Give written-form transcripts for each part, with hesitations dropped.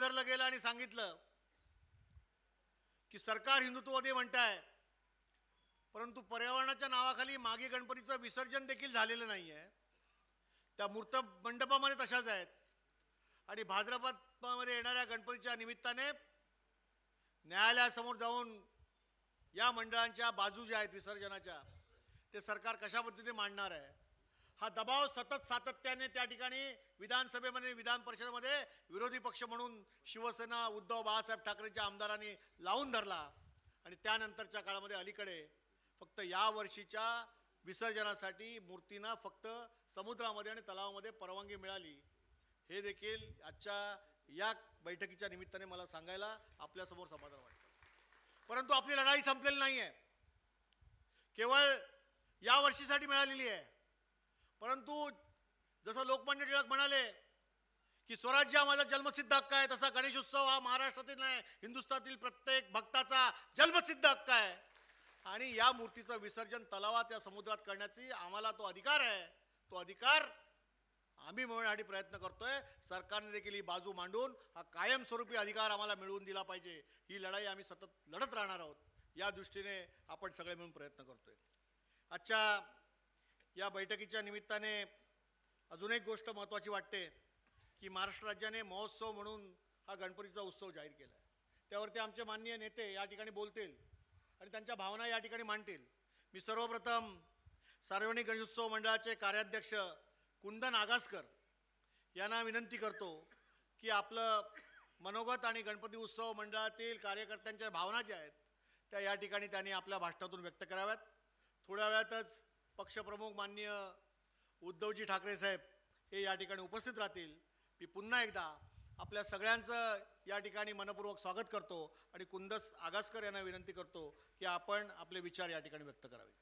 धरलं गेलं आणि सांगितलं की सरकार हिंदुत्ववादी म्हणताय, परंतु पर्यावरणाच्या नावाखाली मागे गणपतीचं विसर्जन देखील झालेलं नाही आहे. त्या मूर्त मंडपामध्ये तशाच आहेत आणि भाद्रपदामध्ये येणाऱ्या गणपतीच्या निमित्ताने न्यायालयासमोर जाऊन या मंडळांच्या बाजू ज्या आहेत विसर्जनाच्या, ते सरकार कशा पद्धतीने मांडणार आहे. हा दबाव सतत सातत्याने त्या ठिकाणी विधानसभेमध्ये विधान परिषदेमध्ये विरोधी पक्ष म्हणून शिवसेना उद्धव बाळासाहेब ठाकरेंच्या आमदारांनी लावून धरला आणि त्यानंतरच्या काळामध्ये अलीकडे फक्त या वर्षीच्या विसर्जनासाठी मूर्तींना फक्त समुद्रामध्ये आणि तलावामध्ये परवानगी मिळाली. हे देखील आजच्या या बैठकीच्या निमित्ताने मला सांगायला आपल्यासमोर समाधान वाटतं. परंतु आपली लढाई संपलेली नाही आहे. केवळ या वर्षीसाठी मिळालेली आहे. परंतु जसं लोकमान्य टिळक म्हणाले की स्वराज्य हा माझा जन्मसिद्ध हक्क आहे, तसा गणेशोत्सव हा महाराष्ट्रातील नाही, हिंदुस्थानातील प्रत्येक भक्ताचा जन्मसिद्ध हक्क आहे. आणि या मूर्तीचं विसर्जन तलावात या समुद्रात करण्याची आम्हाला तो अधिकार आहे. तो अधिकार आम्ही मिळवण्यासाठी प्रयत्न करतोय. सरकारने देखील ही बाजू मांडून हा कायमस्वरूपी अधिकार आम्हाला मिळवून दिला पाहिजे. ही लढाई आम्ही सतत लढत राहणार आहोत. या दृष्टीने आपण सगळे मिळून प्रयत्न करतोय. आजच्या या बैठकीच्या निमित्ताने अजून एक गोष्ट महत्त्वाची वाटते की महाराष्ट्र राज्याने महोत्सव म्हणून हा गणपतीचा उत्सव जाहीर केला आहे. त्यावरती आमचे माननीय नेते या ठिकाणी बोलतील आणि त्यांच्या भावना या ठिकाणी मांडतील. मी सर्वप्रथम सार्वजनिक गणेशोत्सव मंडळाचे कार्याध्यक्ष कुंदन आगासकर यांना विनंती करतो की आपलं मनोगत आणि गणपती उत्सव मंडळातील कार्यकर्त्यांच्या भावना ज्या आहेत त्या या ठिकाणी त्यांनी आपल्या भाषणातून व्यक्त कराव्यात. थोड्या वेळातच पक्षप्रमुख माननीय उद्धवजी ठाकरे साहेब हे या ठिकाणी उपस्थित राहतील. मी पुन्हा एकदा आपल्या सगळ्यांचं या ठिकाणी मनपूर्वक स्वागत करतो आणि कुंदस आगासकर यांना विनंती करतो की आपण आपले विचार या ठिकाणी व्यक्त करावे.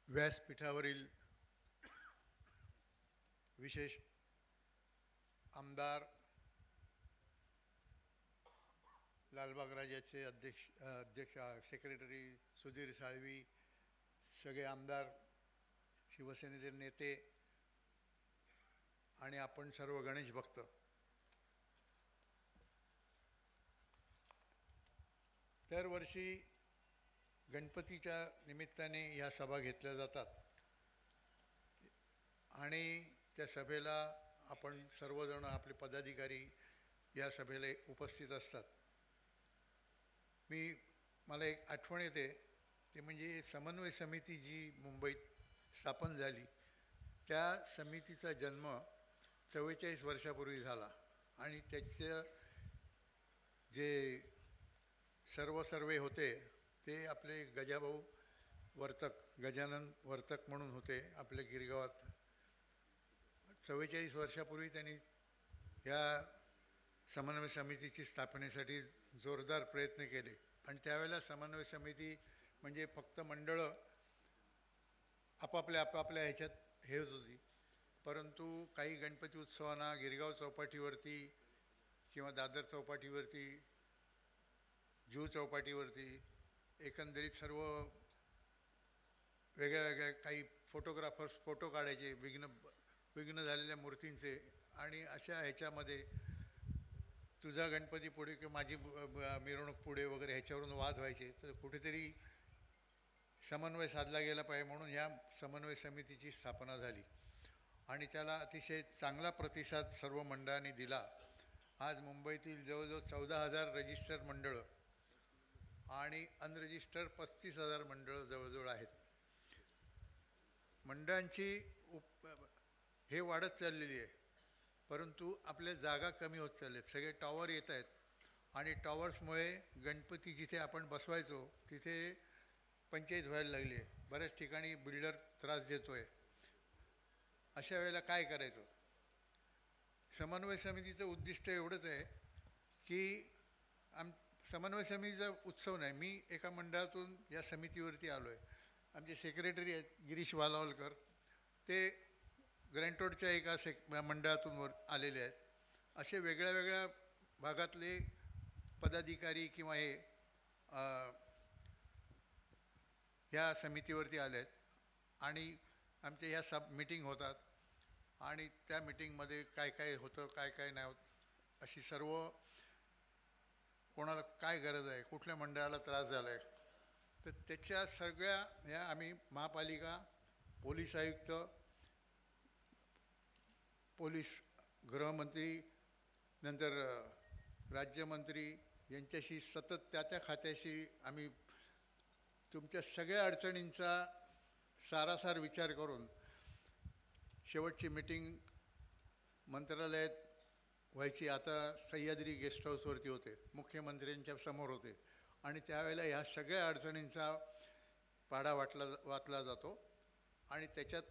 व्यासपीठावरील विशेष आमदार लालबागराजाचे अध्यक्ष सेक्रेटरी सुधीर साळवी, सगळे आमदार, शिवसेनेचे नेते आणि आपण सर्व गणेश भक्त, दरवर्षी गणपतीच्या निमित्ताने ह्या सभा घेतल्या जातात आणि त्या सभेला आपण सर्वजण आपले पदाधिकारी या सभेला उपस्थित असतात. मला एक आठवण येते ते म्हणजे समन्वय समिती जी मुंबईत स्थापन झाली, त्या समितीचा जन्म 44 वर्षापूर्वी झाला आणि त्याचं जे सर्वे होते ते आपले गजाभाऊ वर्तक, गजानन वर्तक म्हणून होते आपल्या गिरगावात. 44 वर्षापूर्वी त्यांनी ह्या समन्वय समितीची स्थापनेसाठी जोरदार प्रयत्न केले आणि त्यावेळेला समन्वय समिती म्हणजे फक्त मंडळं आपापल्या ह्याच्यात हे होत होती. परंतु काही गणपती उत्सवांना गिरगाव चौपाटीवरती किंवा दादर चौपाटीवरती, जुहू चौपाटीवरती एकंदरीत सर्व वेगळ्या काही फोटोग्राफर्स फोटो काढायचे विघ्न झालेल्या मूर्तींचे आणि अशा ह्याच्यामध्ये तुझा गणपती पुढे किंवा माझी मिरवणूक पुढे वगैरे ह्याच्यावरून वाद व्हायचे. तर कुठेतरी समन्वय साधला गेला पाहिजे म्हणून ह्या समन्वय समितीची स्थापना झाली आणि त्याला अतिशय चांगला प्रतिसाद सर्व मंडळांनी दिला. आज मुंबईतील जवळजवळ 14,000 रजिस्टर्ड मंडळं आणि अनरजिस्टर्ड 35,000 मंडळं जवळजवळ आहेत. मंडळांची हे वाढत चाललेली आहे, परंतु आपल्या जागा कमी होत चालल्यात. सगळे टॉवर येत आहेत आणि टॉवर्समुळे गणपती जिथे आपण बसवायचो तिथे पंचायत व्हायला लागली आहे. बऱ्याच ठिकाणी बिल्डर त्रास देतो आहे. अशा वेळेला काय करायचं? समन्वय समितीचं उद्दिष्ट एवढंच आहे की समन्वय समितीचा उत्सव नाही. मी एका मंडळातून या समितीवरती आलो आहे. आमचे सेक्रेटरी आहेत गिरीश वालावलकर, ते ग्रँट रोडच्या एका मंडळातून आलेले आहेत. असे वेगळ्या वेगळ्या भागातले पदाधिकारी किंवा हे ह्या समितीवरती आले आहेत आणि आमच्या ह्या मीटिंग होतात आणि त्या मीटिंगमध्ये काय काय होतं काय काय नाही होत अशी सर्व कोणाला काय गरज आहे, कुठल्या मंडळाला त्रास झाला आहे, तर त्याच्या सगळ्या ह्या आम्ही महापालिका, पोलीस आयुक्त, पोलीस गृहमंत्री, नंतर राज्यमंत्री यांच्याशी सतत त्या खात्याशी आम्ही तुमच्या सगळ्या अडचणींचा सारासार विचार करून शेवटची मीटिंग मंत्रालयात व्हायची. आता सह्याद्री गेस्ट हाऊसवरती होते, मुख्यमंत्र्यांच्या समोर होते आणि त्यावेळेला ह्या सगळ्या अडचणींचा पाढा वाचला जातो आणि त्याच्यात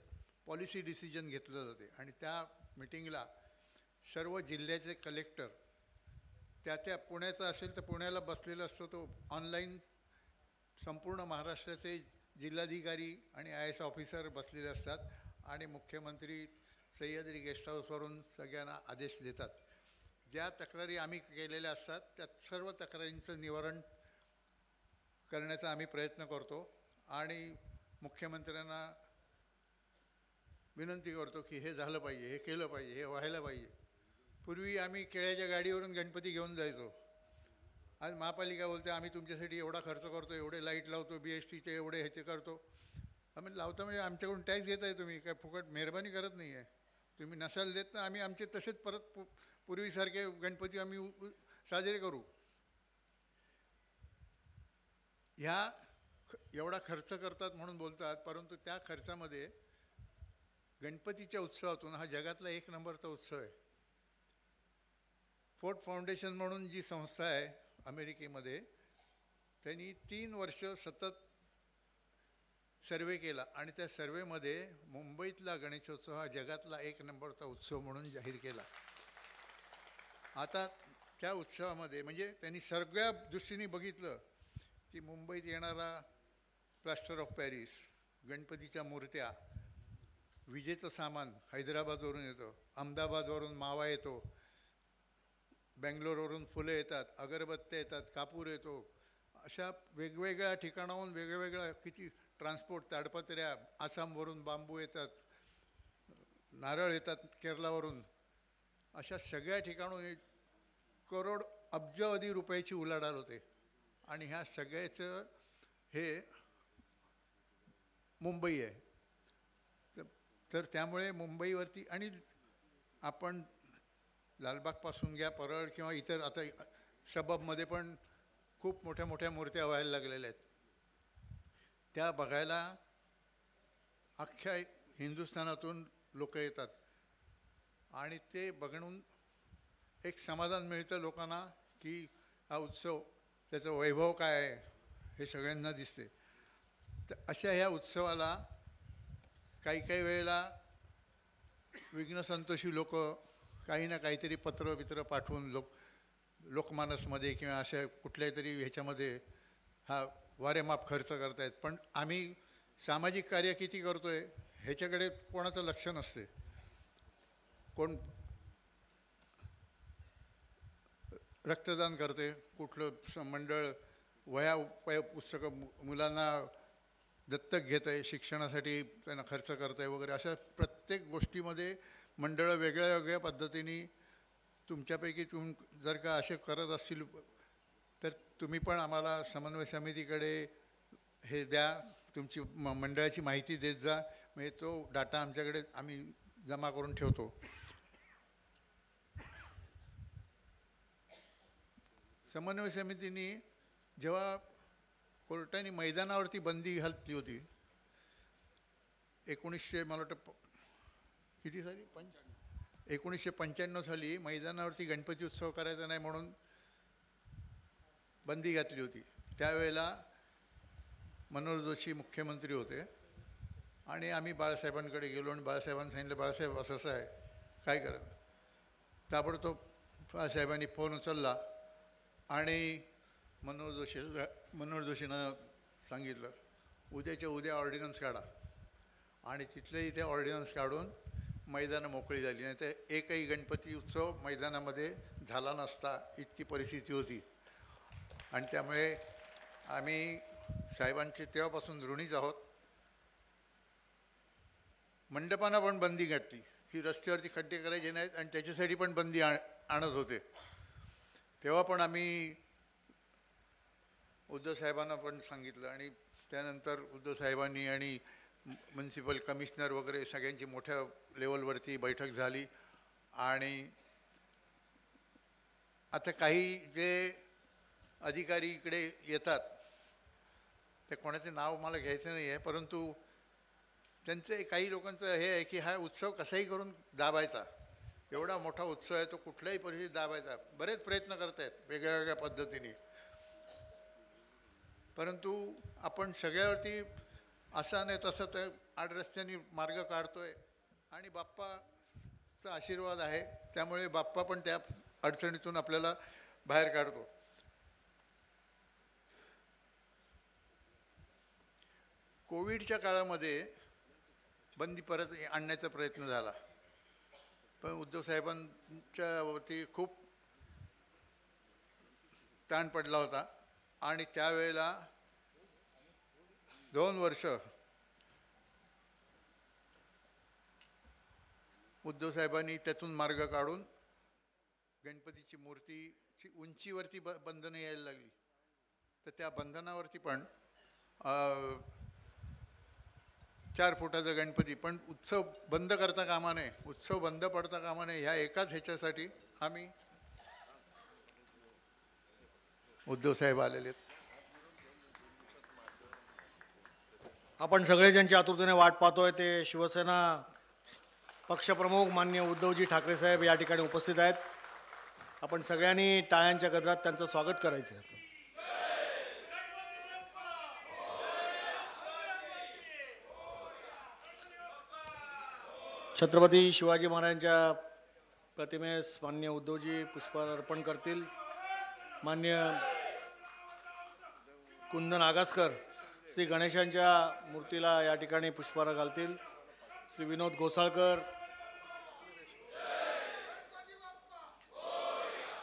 पॉलिसी डिसिजन घेतलं जाते. आणि त्या मीटिंगला सर्व जिल्ह्याचे कलेक्टर, त्या पुण्याचा असेल तर पुण्याला बसलेला असतो तो, ऑनलाईन संपूर्ण महाराष्ट्राचे जिल्हाधिकारी आणि IAS ऑफिसर बसलेले असतात आणि मुख्यमंत्री सह्याद्री गेस्ट हाऊसवरून सगळ्यांना आदेश देतात. ज्या तक्रारी आम्ही केलेल्या असतात त्या सर्व तक्रारींचं निवारण करण्याचा आम्ही प्रयत्न करतो आणि मुख्यमंत्र्यांना विनंती करतो की हे झालं पाहिजे, हे केलं पाहिजे, हे व्हायला पाहिजे. पूर्वी आम्ही केळ्याच्या गाडीवरून गणपती घेऊन जायचो. आज महापालिका बोलते आम्ही तुमच्यासाठी एवढा खर्च करतो, एवढे लाईट लावतो, BSTचे एवढे ह्याचे करतो. आम्ही लावता म्हणजे आमच्याकडून टॅक्स देत आहे तुम्ही, काय फुकट मेहरबानी करत नाही आहे. तुम्ही नसाल देत तर आम्ही आमचे तसेच परत पूर्वीसारखे गणपती आम्ही साजरे करू. ह्या एवढा खर्च करतात म्हणून बोलतात, परंतु त्या खर्चामध्ये गणपतीच्या उत्सवातून हा जगातला 1 नंबरचा उत्सव आहे. फोर्ड फाउंडेशन म्हणून जी संस्था आहे अमेरिकेमध्ये, त्यांनी 3 वर्ष सतत सर्वे केला आणि त्या सर्वेमध्ये मुंबईतला गणेशोत्सव हा जगातला 1 नंबरचा उत्सव म्हणून जाहीर केला. आता त्या उत्सवामध्ये म्हणजे त्यांनी सगळ्या दृष्टीने बघितलं की मुंबईत येणारा प्लास्टर ऑफ पॅरिस, गणपतीच्या मूर्त्या, विजेचं सामान हैदराबादवरून येतं, अहमदाबादवरून मावा येतो, बेंगलोरवरून फुलं येतात, अगरबत्त्या येतात, कापूर येतो, अशा वेगवेगळ्या ठिकाणाहून वेगवेगळ्या किती ट्रान्सपोर्ट, ताडपत्र्या, आसामवरून बांबू येतात, नारळ येतात केरळावरून, अशा सगळ्या ठिकाणून करोड अब्जावधी रुपयाची उलाढाल होते. आणि ह्या सगळ्याचं हे मुंबई आहे. तर त्यामुळे मुंबईवरती, आणि आपण लालबागपासून घ्या, परळ किंवा इतर आता सबबमध्ये पण खूप मोठ्या मोठ्या मूर्त्या व्हायला लागलेल्या आहेत. त्या बघायला अख्ख्या हिंदुस्थानातून लोक येतात आणि ते बघून एक समाधान मिळतं लोकांना की हा उत्सव, त्याचं वैभव काय आहे हे सगळ्यांना दिसते. तर अशा ह्या उत्सवाला काही काही वेळेला विघ्नसंतोषी लोक काही ना काहीतरी पत्र पाठवून लोकमानसमध्ये किंवा अशा कुठल्याही तरी ह्याच्यामध्ये हा वारेमाप खर्च करतायत. पण आम्ही सामाजिक कार्य किती करतो आहे ह्याच्याकडे कोणाचं लक्ष नसते. कोण रक्तदान करते, कुठलं मंडळ वह्या पुस्तकं मुलांना दत्तक घेत आहे, शिक्षणासाठी त्यांना खर्च करत आहे वगैरे, अशा प्रत्येक गोष्टीमध्ये मंडळं वेगळ्या वेगळ्या पद्धतीने. तुमच्यापैकी जर का असे करत असतील तर तुम्ही पण आम्हाला समन्वय समितीकडे हे द्या, तुमची मंडळाची माहिती देत जा, म्हणजे तो डाटा आमच्याकडे आम्ही जमा करून ठेवतो. समन्वय समितीने जेव्हा कोर्टाने मैदानावरती बंदी घातली होती 1900 मला वाटतं किती साली 1995 साली मैदानावरती गणपती उत्सव करायचा नाही म्हणून बंदी घातली होती. त्यावेळेला मनोहर जोशी मुख्यमंत्री होते आणि आम्ही बाळासाहेबांकडे गेलो आणि बाळासाहेबांनी सांगितलं, बाळासाहेब असं असं आहे, काय करा. ताबडतोब बाळासाहेबांनी फोन उचलला आणि मनोहर जोशीनं सांगितलं उद्याच्या उद्या ऑर्डिनन्स काढा. आणि तिथले इथे ऑर्डिनन्स काढून मैदानं मोकळी झाली. नाही तर एकही गणपती उत्सव मैदानामध्ये झाला नसता, इतकी परिस्थिती होती. आणि त्यामुळे आम्ही साहेबांचे तेव्हापासून ऋणीच आहोत. मंडपांना पण बंदी घातली की रस्त्यावरती खड्डे करायचे नाहीत आणि त्याच्यासाठी पण बंदी आणत होते. तेव्हा पण आम्ही उद्धव साहेबांना पण सांगितलं आणि त्यानंतर उद्धव साहेबांनी आणि म्युन्सिपल कमिशनर वगैरे सगळ्यांची मोठ्या लेवलवरती बैठक झाली. आणि आता काही जे अधिकारी इकडे येतात ते कोणाचे नाव मला घ्यायचं नाही आहे, परंतु त्यांचे काही लोकांचं हे आहे की हा उत्सव कसाही करून दाबायचा. एवढा मोठा उत्सव आहे तो कुठल्याही परिस्थितीत दाबायचा. बरेच प्रयत्न करत आहेत वेगळ्या वेगळ्या पद्धतीने, परंतु आपण सगळ्यावरती असा नाही तसं तर आड रस्त्याने मार्ग काढतोय आणि बाप्पाचा आशीर्वाद आहे, त्यामुळे बाप्पा पण त्या अडचणीतून आपल्याला बाहेर काढतो. कोविडच्या काळामध्ये बंदी परत आणण्याचा प्रयत्न झाला, पण उद्धव साहेबांच्या वरती खूप ताण पडला होता आणि त्यावेळेला 2 वर्ष उद्धव साहेबांनी त्यातून मार्ग काढून गणपतीची मूर्तीची उंचीवरती बंधनं यायला लागली. तर त्या बंधनावरती पण 4 फुटाचा गणपती, पण उत्सव बंद करता कामा नये, उत्सव बंद पडता कामा नये, ह्या एकाच ह्याच्यासाठी आम्ही उद्धव साहेब आलेले आहेत. आपण सगळे ज्यांची आतुरतेने वाट पाहतोय ते शिवसेना पक्षप्रमुख माननीय उद्धवजी ठाकरे साहेब या ठिकाणी उपस्थित आहेत. आपण सगळ्यांनी टाळ्यांच्या गजरात त्यांचं स्वागत करायचं आहे. छत्रपती शिवाजी महाराजांच्या प्रतिमेस माननीय उद्धवजी पुष्पहार अर्पण करतील. माननीय कुंदन आगासकर श्री गणेशांच्या मूर्तीला या ठिकाणी पुष्पहार घालतील. श्री विनोद घोसाळकर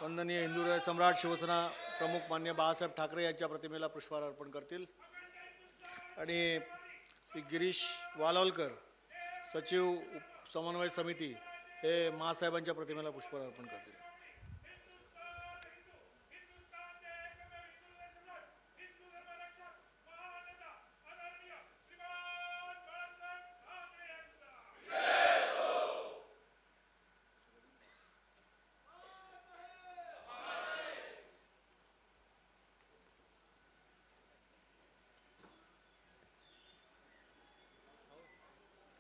वंदनीय हिंदू सम्राट शिवसेना प्रमुख माननीय बाळासाहेब ठाकरे यांच्या प्रतिमेला पुष्पहार अर्पण करतील. आणि श्री गिरीश वालावलकर सचिव समन्वय समिती हे महासाहेबांच्या प्रतिमेला पुष्पहार अर्पण करतील.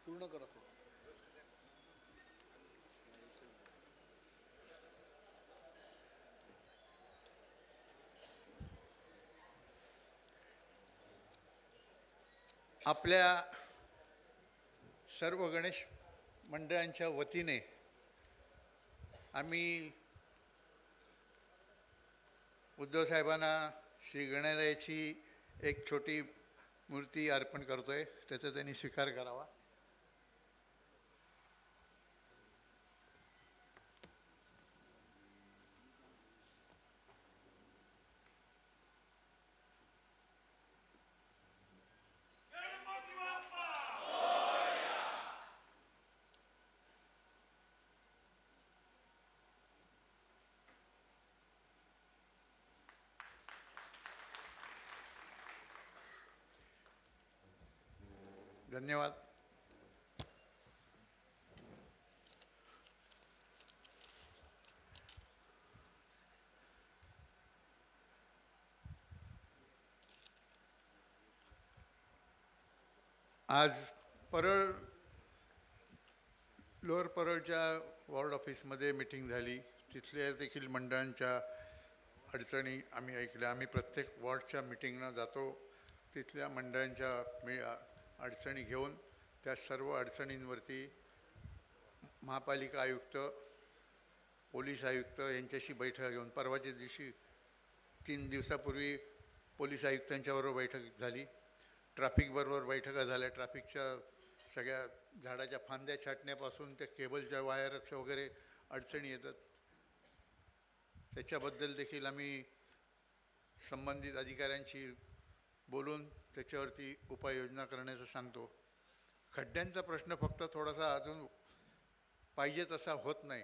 पूर्ण करत हो. आपल्या सर्व गणेश मंडळांच्या वतीने आम्ही उद्धव साहेबांना श्री गणरायाची एक छोटी मूर्ती अर्पण करतोय, त्याचा त्यांनी स्वीकार करावा. धन्यवाद. आज परळ लोअर परळच्या वॉर्ड ऑफिसमध्ये मीटिंग झाली. तिथल्या देखील मंडळांच्या अडचणी आम्ही ऐकल्या. आम्ही प्रत्येक वॉर्डच्या मीटिंगला जातो, तिथल्या मंडळांच्या अडचणी घेऊन त्या सर्व अडचणींवरती महापालिका आयुक्त, पोलीस आयुक्त यांच्याशी बैठक घेऊन, परवाच्या दिवशी 3 दिवसापूर्वी पोलीस आयुक्तांच्याबरोबर बैठक झाली, ट्रॅफिकबरोबर बैठका झाल्या. ट्रॅफिकच्या सगळ्या झाडाच्या फांद्या छाटण्यापासून त्या केबलच्या वायर्स वगैरे अडचणी येतात, त्याच्याबद्दल देखील आम्ही संबंधित अधिकाऱ्यांशी बोलून त्याच्यावरती उपाययोजना करण्याचं सांगतो. खड्ड्यांचा प्रश्न फक्त थोडासा अजून पाहिजे तसा होत नाही,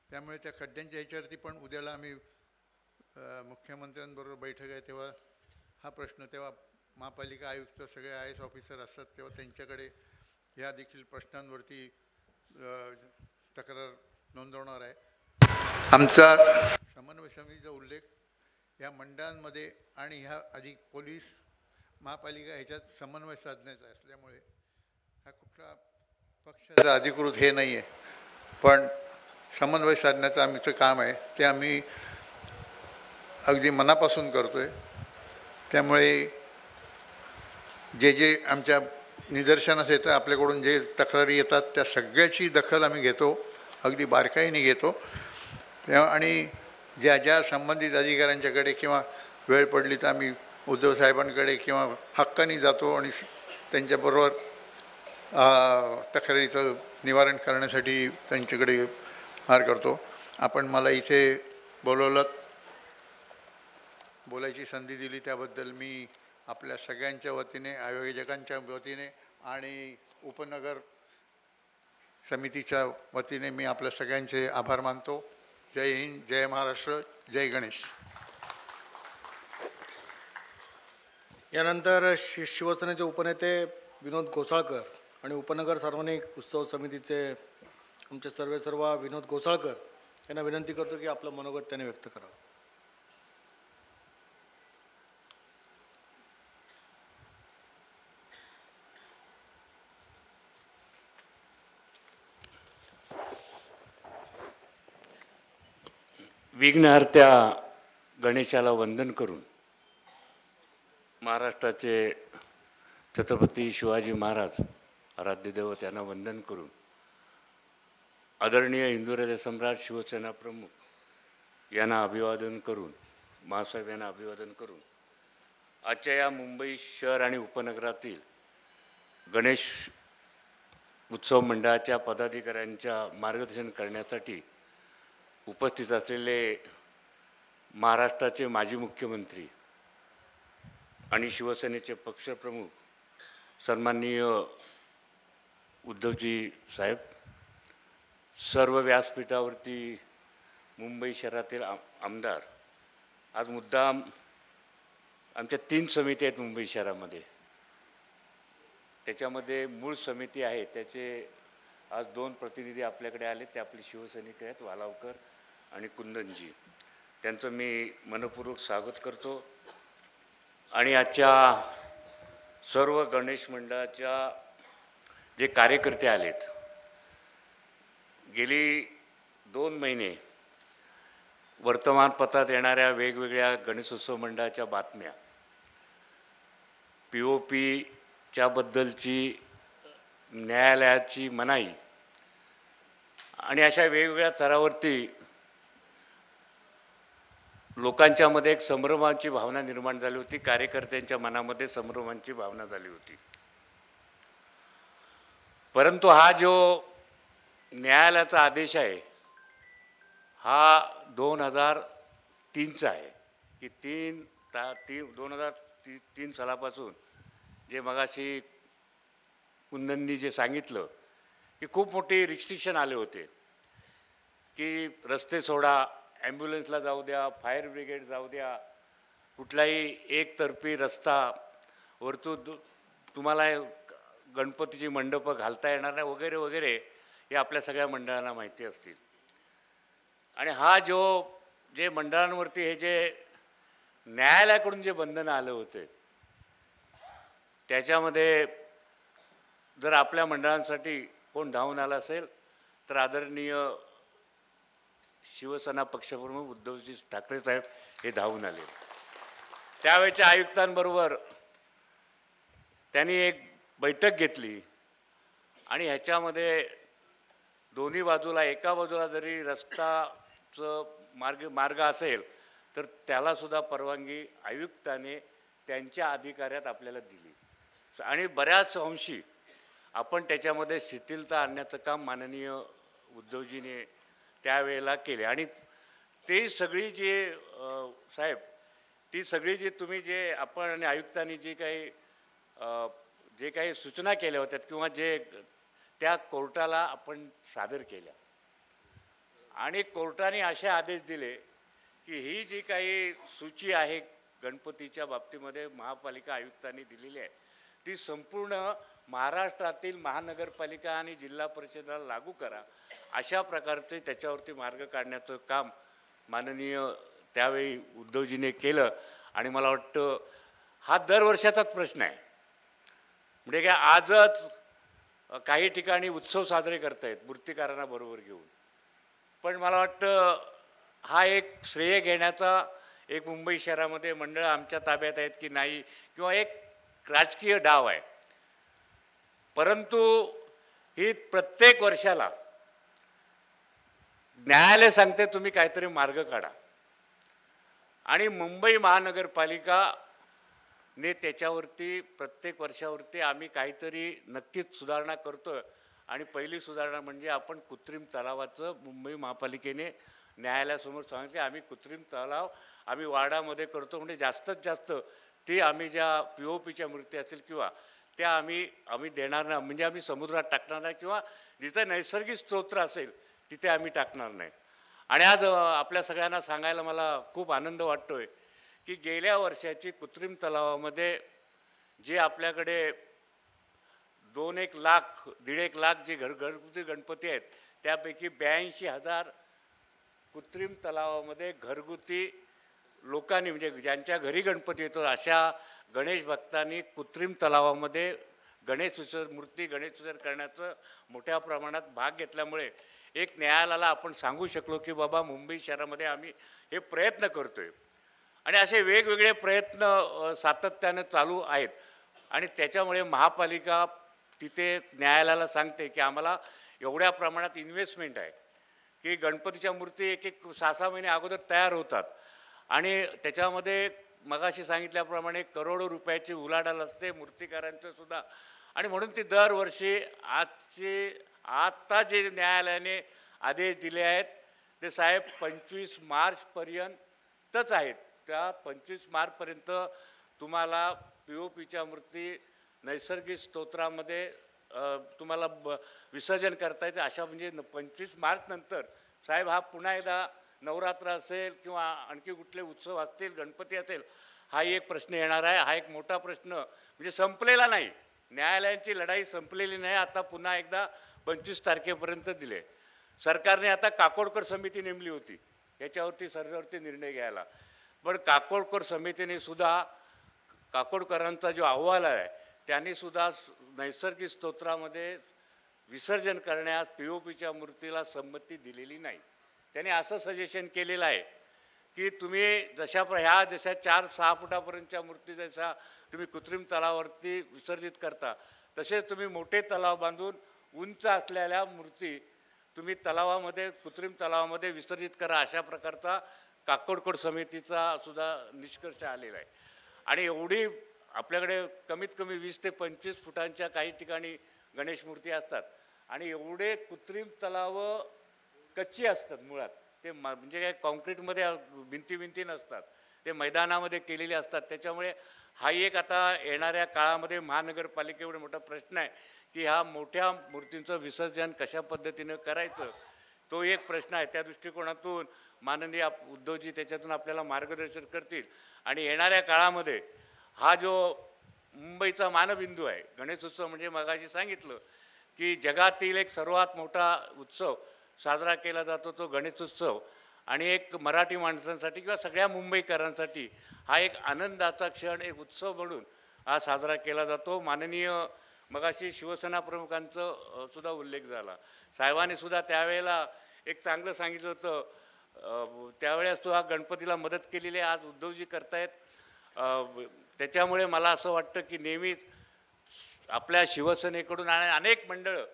त्यामुळे त्या खड्ड्यांच्या ह्याच्यावरती पण उद्याला आम्ही मुख्यमंत्र्यांबरोबर बैठक आहे तेव्हा हा प्रश्न, तेव्हा महापालिका आयुक्त सगळे IAS ऑफिसर असतात तेव्हा त्यांच्याकडे ह्या देखील प्रश्नांवरती तक्रार नोंदवणार आहे. आमचा समन्वय समितीचा उल्लेख ह्या मंडळांमध्ये आणि ह्या अधिक पोलीस महापालिका ह्याच्यात समन्वय साधण्याचा असल्यामुळे हा कुठला पक्षाचा अधिकृत हे नाही आहे, पण समन्वय साधण्याचं आमचं काम आहे, ते आम्ही अगदी मनापासून करतो आहे. त्यामुळे जे जे आमच्या निदर्शनास येतं, आपल्याकडून जे तक्रारी येतात त्या सगळ्याची दखल आम्ही घेतो, अगदी बारकाईने घेतो. तेव्हा आणि ज्या ज्या संबंधित अधिकाऱ्यांच्याकडे किंवा वेळ पडली तर आम्ही उद्धव साहेबांकडे किंवा हक्काने जातो आणि त्यांच्याबरोबर तक्रारीचं निवारण करण्यासाठी त्यांच्याकडे मार करतो. आपण मला इथे बोलवलं, बोलायची संधी दिली त्याबद्दल मी आपल्या सगळ्यांच्या वतीने, आयोजकांच्या वतीने आणि उपनगर समितीच्या वतीने मी आपल्या सगळ्यांचे आभार मानतो. जय हिंद, जय महाराष्ट्र, जय गणेश. यानंतर शिवसेनेचे उपनेते विनोद घोसाळकर आणि उपनगर सार्वजनिक उत्सव समितीचे आमचे सर्वेसर्वा विनोद घोसाळकर यांना विनंती करतो की आपलं मनोगत त्यांनी व्यक्त करावं. विघ्नहर्त्या गणेशाला वंदन करून महाराष्ट्राचे छत्रपती शिवाजी महाराज आराध्य दैवत यांना वंदन करून आदरणीय हिंदू सम्राट शिवसेना प्रमुख यांना अभिवादन करून, महासाहेब यांना अभिवादन करून आजच्या या मुंबई शहर आणि उपनगरातील गणेश उत्सव मंडळाच्या पदाधिकाऱ्यांच्या मार्गदर्शन करण्यासाठी उपस्थित असलेले महाराष्ट्राचे माजी मुख्यमंत्री आणि शिवसेनेचे पक्षप्रमुख सन्माननीय उद्धवजी साहेब, सर्व व्यासपीठावरती मुंबई शहरातील आमदार, आज मुद्दाम आमच्या 3 समिती आहेत मुंबई शहरामध्ये, त्याच्यामध्ये मूळ समिती आहे त्याचे आज 2 प्रतिनिधी आपल्याकडे आले, ते आपले शिवसैनिक आहेत वालावकर आणि कुंदनजी, त्यांचं मी मनपूर्वक स्वागत करतो. आणि आजच्या सर्व गणेश मंडळाच्या जे कार्यकर्ते आलेत, गेली 2 महिने वर्तमानपत्रात येणाऱ्या वेगवेगळ्या गणेशोत्सव मंडळाच्या बातम्या, POPच्या बद्दलची न्यायालयाची मनाई आणि अशा वेगवेगळ्या स्तरावरती लोकांच्यामध्ये एक संभ्रमाची भावना निर्माण झाली होती, कार्यकर्त्यांच्या मनामध्ये संभ्रमाची भावना झाली होती. परंतु हा जो न्यायालयाचा आदेश आहे हा 2003चा आहे की 2003 सालापासून जे मगाशी कुंदननी जे सांगितलं की खूप मोठी रिस्ट्रिक्शन आले होते की रस्ते सोडा, ॲम्ब्युलन्सला जाऊ द्या, फायर ब्रिगेड जाऊ द्या, कुठलाही एकतर्फी रस्ता वरतून तुम्हाला गणपतीची मंडपं घालता येणार नाही वगैरे वगैरे, हे आपल्या सगळ्या मंडळांना माहिती असतील. आणि हा जे मंडळांवरती हे जे न्यायालयाकडून जे बंधनं आलं होते त्याच्यामध्ये जर आपल्या मंडळांसाठी कोण धावून आला असेल तर आदरणीय शिवसेना पक्षप्रमुख उद्धवजी ठाकरे साहेब हे धावून आले. त्यावेळेच्या आयुक्तांबरोबर त्यांनी एक बैठक घेतली आणि ह्याच्यामध्ये दोन्ही बाजूला, एका बाजूला जरी रस्ताचं मार्ग असेल तर त्यालासुद्धा परवानगी आयुक्ताने त्यांच्या अधिकाऱ्यात आपल्याला दिली आणि बऱ्याच अंशी आपण त्याच्यामध्ये शिथिलता आणण्याचं काम माननीय उद्धवजीने त्यावेळेला केले. आणि ते सगळी जे साहेब, ती सगळी जी तुम्ही जे आपण आणि आयुक्तांनी जे काही सूचना केल्या होत्या किंवा जे त्या कोर्टाला आपण सादर केल्या आणि कोर्टाने असे आदेश दिले की ही जी काही सूची आहे गणपतीच्या बाबतीमध्ये महापालिका आयुक्तांनी दिलेली आहे ती संपूर्ण महाराष्ट्रातील महानगरपालिका आणि जिल्हा परिषदेला लागू करा, अशा प्रकारचे त्याच्यावरती मार्ग काढण्याचं काम माननीय त्यावेळी उद्धवजीने केलं. आणि मला वाटतं हा दरवर्षाचाच प्रश्न आहे. म्हणजे काय आजच काही ठिकाणी उत्सव साजरे करतायत मूर्तिकारांना बरोबर घेऊन, पण मला वाटतं हा एक श्रेय घेण्याचा एक मुंबई शहरामध्ये मंडळ आमच्या ताब्यात आहेत की नाही किंवा एक राजकीय डाव आहे. परंतु ही प्रत्येक वर्षाला न्यायालय सांगते तुम्ही काहीतरी मार्ग काढा आणि मुंबई महानगरपालिका ने त्याच्यावरती प्रत्येक वर्षावरती आम्ही काहीतरी नक्कीच सुधारणा करतोय. आणि पहिली सुधारणा म्हणजे आपण कृत्रिम तलावाचं मुंबई महापालिकेने न्यायालयासमोर सांगितले आम्ही कृत्रिम तलाव आम्ही वार्डामध्ये करतो, म्हणजे जास्तीत जास्त ते आम्ही ज्या POPच्या मूर्ती असतील किंवा त्या आम्ही देणार नाही, म्हणजे आम्ही समुद्रात टाकणार नाही किंवा जिथं नैसर्गिक स्तोत्र असेल तिथे आम्ही टाकणार नाही. आणि आज आपल्या सगळ्यांना सांगायला मला खूप आनंद वाटतोय की गेल्या वर्षाची कृत्रिम तलावामध्ये जे आपल्याकडे 2-1 लाख 1.5 लाख जे घरगुती गणपती आहेत त्यापैकी 82,000 कृत्रिम तलावामध्ये घरगुती लोकांनी म्हणजे ज्यांच्या घरी गणपती येतो अशा गणेश भक्तांनी कृत्रिम तलावामध्ये गणेश विसर्जन करण्याचं मोठ्या प्रमाणात भाग घेतल्यामुळे एक न्यायालयाला आपण सांगू शकलो की बाबा मुंबई शहरामध्ये आम्ही हे प्रयत्न करतोय. आणि असे वेगवेगळे प्रयत्न सातत्यानं चालू आहेत आणि त्याच्यामुळे महापालिका तिथे न्यायालयाला सांगते की आम्हाला एवढ्या प्रमाणात इन्व्हेस्टमेंट आहे की गणपतीच्या मूर्ती 1-6 महिने अगोदर तयार होतात आणि त्याच्यामध्ये मगाशी सांगितल्याप्रमाणे करोडो रुपयाची उलाढाल असते मूर्तिकारांचं सुद्धा. आणि म्हणून ती दरवर्षी आत्ता जे न्यायालयाने आदेश दिले आहेत ते साहेब 25 मार्चपर्यंतच आहेत. त्या 25 मार्चपर्यंत तुम्हाला POPच्या मूर्ती नैसर्गिक स्तोत्रामध्ये तुम्हाला विसर्जन करता येते. अशा म्हणजे 25 मार्च नंतर साहेब हा पुन्हा एकदा नवरात्र असेल किंवा आणखी कुठले उत्सव असतील गणपती असेल हा एक प्रश्न येणार आहे. हा एक मोठा प्रश्न म्हणजे संपलेला नाही, न्यायालयांची लढाई संपलेली नाही. आता पुन्हा एकदा 25 तारखेपर्यंत दिले. सरकारने आता काकोडकर समिती नेमली होती याच्यावरती सर्वांवरती निर्णय घ्यायला, पण काकोडकर समितीने सुद्धा काकोडकरांचा जो अहवाल आहे त्यांनी सुद्धा नैसर्गिक स्तोत्रामध्ये विसर्जन करण्यास POPच्या मूर्तीला संमती दिलेली नाही. त्याने असं सजेशन केलेलं आहे की तुम्ही जशा 4-6 फुटापर्यंतच्या मूर्ती जशा तुम्ही कृत्रिम तलावावरती विसर्जित करता तसेच तुम्ही मोठे तलाव बांधून उंच असलेल्या मूर्ती तुम्ही कृत्रिम तलावामध्ये विसर्जित करा, अशा प्रकारचा काकोडकर समितीचा सुद्धा निष्कर्ष आलेला आहे. आणि एवढी आपल्याकडे कमीत कमी 20 ते 25 फुटांच्या काही ठिकाणी गणेश मूर्ती असतात आणि एवढे कृत्रिम तलाव कच्ची असतात मुळात. ते म्हणजे काय कॉन्क्रीटमध्ये भिंती नसतात, ते मैदानामध्ये केलेले असतात. त्याच्यामुळे हा एक आता येणाऱ्या काळामध्ये महानगरपालिकेवर मोठा प्रश्न आहे की ह्या मोठ्या मूर्तींचं विसर्जन कशा पद्धतीनं करायचं, तो एक प्रश्न आहे. त्या दृष्टिकोनातून माननीय उद्धवजी त्याच्यातून आपल्याला मार्गदर्शन करतील. आणि येणाऱ्या काळामध्ये हा जो मुंबईचा मानबिंदू आहे गणेशोत्सव, म्हणजे मगाशी सांगितलं की जगातील एक सर्वात मोठा उत्सव साजरा केला जातो तो गणेशोत्सव. आणि एक मराठी माणसांसाठी किंवा सगळ्या मुंबईकरांसाठी हा एक आनंदाचा क्षण, एक उत्सव म्हणून हा साजरा केला जातो. माननीय मगाशी शिवसेना प्रमुखांचं सुद्धा उल्लेख झाला. साहेबांनी सुद्धा त्यावेळेला एक चांगलं सांगितलं होतं, त्यावेळेस सुद्धा गणपतीला मदत केलेली आहे, आज उद्धवजी करतायत. त्याच्यामुळे मला असं वाटतं की नेहमीच आपल्या शिवसेनेकडून आणि अनेक मंडळं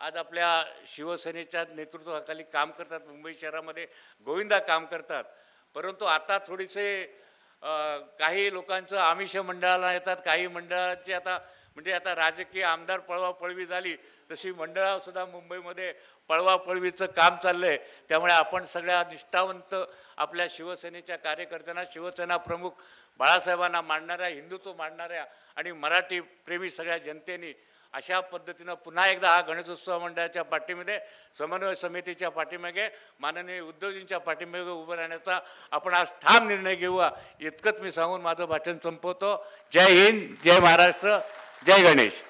आज आपल्या शिवसेनेच्या नेतृत्वाखाली काम करतात, मुंबई शहरामध्ये गोविंदा काम करतात. परंतु आता थोडेसे काही लोकांचं आमिष मंडळाला येतात, काही मंडळाचे आता म्हणजे आता राजकीय आमदार पळवापळवी झाली तशी मंडळासुद्धा मुंबईमध्ये पळवापळवीचं काम चाललं आहे. त्यामुळे आपण सगळ्या निष्ठावंत आपल्या शिवसेनेच्या कार्यकर्त्यांना, शिवसेना प्रमुख बाळासाहेबांना मांडणाऱ्या, हिंदुत्व मांडणाऱ्या आणि मराठी प्रेमी सगळ्या जनतेने अशा पद्धतीनं पुन्हा एकदा हा गणेशोत्सव मंडळाच्या पाठीमध्ये, समन्वय समितीच्या पाठीमागे, माननीय उद्धवजींच्या पाठीमागे उभं राहण्याचा आपण आज ठाम निर्णय घेऊया, इतकंच मी सांगून माझं भाषण संपवतो. जय हिंद, जय महाराष्ट्र, जय गणेश.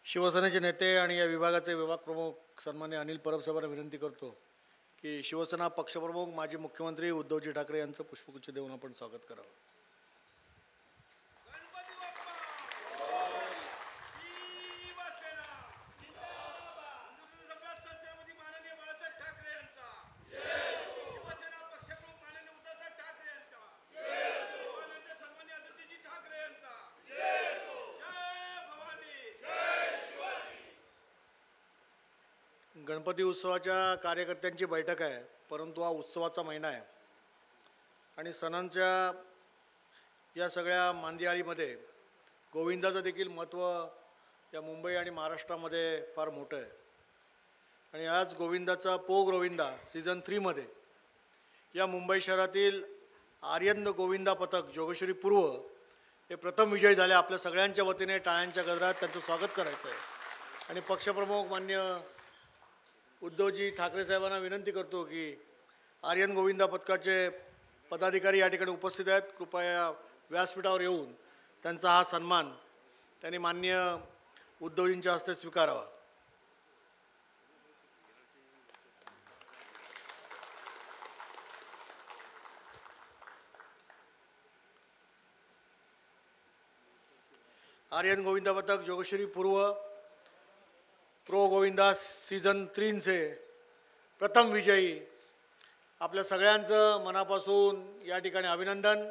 शिवसेनेचे नेते आणि या विभागाचे विभाग प्रमुख सन्मान्य अनिल परब साहेबांना विनंती करतो की शिवसेना पक्षप्रमुख माजी मुख्यमंत्री उद्धवजी ठाकरे यांचं पुष्पगुच्छ देऊन आपण स्वागत करावं. गणपती उत्सवाच्या कार्यकर्त्यांची बैठक आहे, परंतु हा उत्सवाचा महिना आहे आणि सणांच्या या सगळ्या मांदियाळीमध्ये गोविंदाचं देखील महत्त्व या मुंबई आणि महाराष्ट्रामध्ये फार मोठं आहे. आणि आज गोविंदाचा गोविंदा सीझन 3मध्ये या मुंबई शहरातील आर्यन गोविंदा पथक जोगेश्वरी पूर्व हे प्रथम विजयी झाले. आपल्या सगळ्यांच्या वतीने टाळ्यांच्या गजरात त्यांचं स्वागत करायचं आहे. आणि पक्षप्रमुख मान्य उद्धवजी ठाकरे साहेबांना विनंती करतो की आर्यन गोविंदा पथकाचे पदाधिकारी या ठिकाणी उपस्थित आहेत, कृपया व्यासपीठावर येऊन त्यांचा हा सन्मान त्यांनी मान्य उद्धवजींच्या हस्ते स्वीकारावा. आर्यन गोविंदा पथक जोगेश्वरी पूर्व प्रो गोविंदा सीझन 3 से प्रथम विजयी आपल्या सगळ्यांचं मनापासून या ठिकाणी अभिनंदन.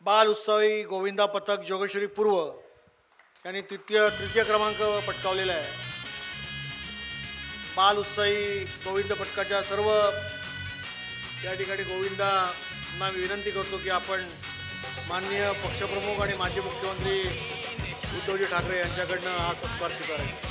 बाल उत्सवी गोविंदा पथक जोगेश्वरी पूर्व यांनी तृतीय क्रमांक पटकावलेला आहे. बाल उत्सवी गोविंद पथकाच्या सर्व या ठिकाणी गोविंदांना विनंती करतो की आपण माननीय पक्षप्रमुख आणि माजी मुख्यमंत्री उद्धवजी ठाकरे यांच्याकडनं हा सत्कार स्वीकारायचा.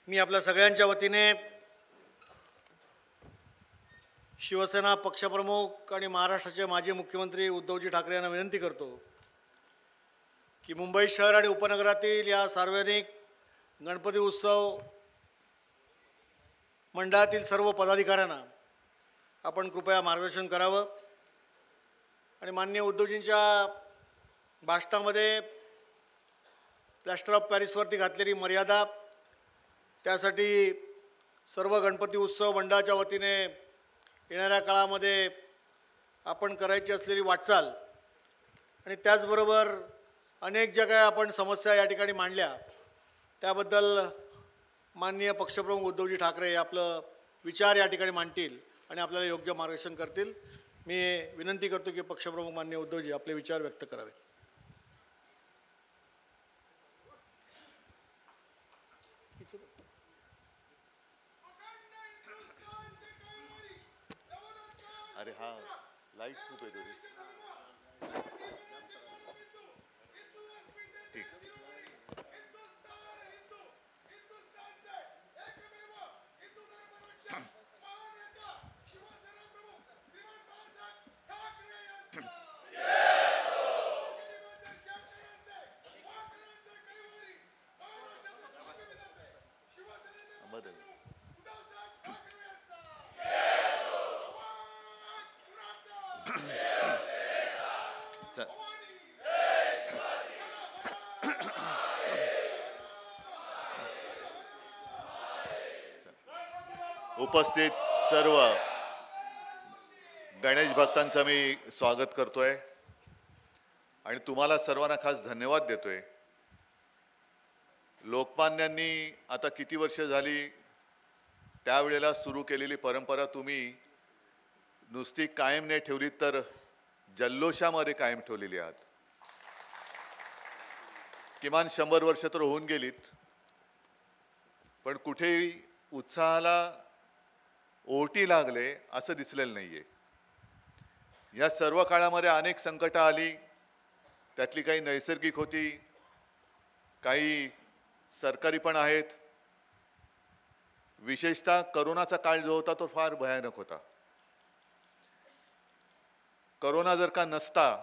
मी आपल्या सगळ्यांच्या वतीने शिवसेना पक्षप्रमुख आणि महाराष्ट्राचे माजी मुख्यमंत्री उद्धवजी ठाकरे यांना विनंती करतो की मुंबई शहर आणि उपनगरातील या सार्वजनिक गणपती उत्सव मंडळातील सर्व पदाधिकाऱ्यांना आपण कृपया मार्गदर्शन करावं. आणि माननीय उद्धवजींच्या भाषणामध्ये प्लॅस्टर ऑफ पॅरिसवरती घातलेली मर्यादा, त्यासाठी सर्व गणपती उत्सव मंडळाच्या वतीने येणाऱ्या काळामध्ये आपण करायची असलेली वाटचाल आणि त्याचबरोबर अनेक ज्या काही आपण समस्या या ठिकाणी मांडल्या त्याबद्दल माननीय पक्षप्रमुख उद्धवजी ठाकरे आपलं विचार या ठिकाणी मांडतील आणि आपल्याला योग्य मार्गदर्शन करतील. मी विनंती करतो की पक्षप्रमुख मान्य उद्धवजी आपले विचार व्यक्त करावे. अरे हा लाईट खूप आहे थोडी. ठीक. बदल. चल. उपस्थित सर्व गणेश भक्तांचं मी स्वागत करतोय आणि तुम्हाला सर्वांना खास धन्यवाद देतोय. लोकमान्यांनी आता किती वर्ष झाली त्यावेळेला सुरू केलेली परंपरा तुम्ही नुसती कायम नाही ठेवली तर जल्लोषामध्ये कायम ठेवलेली आहात. किमान 100 वर्ष तर होऊन गेलीत, पण कुठेही उत्साहाला ओहोटी लागले असं दिसलेलं नाहीये. या सर्व काळामध्ये अनेक संकटं आली, त्यातली काही नैसर्गिक होती, काही सरकारी पण आहेत. विशेषतः करोनाचा काळ जो होता तो फार भयानक होता. करोना जर का नसता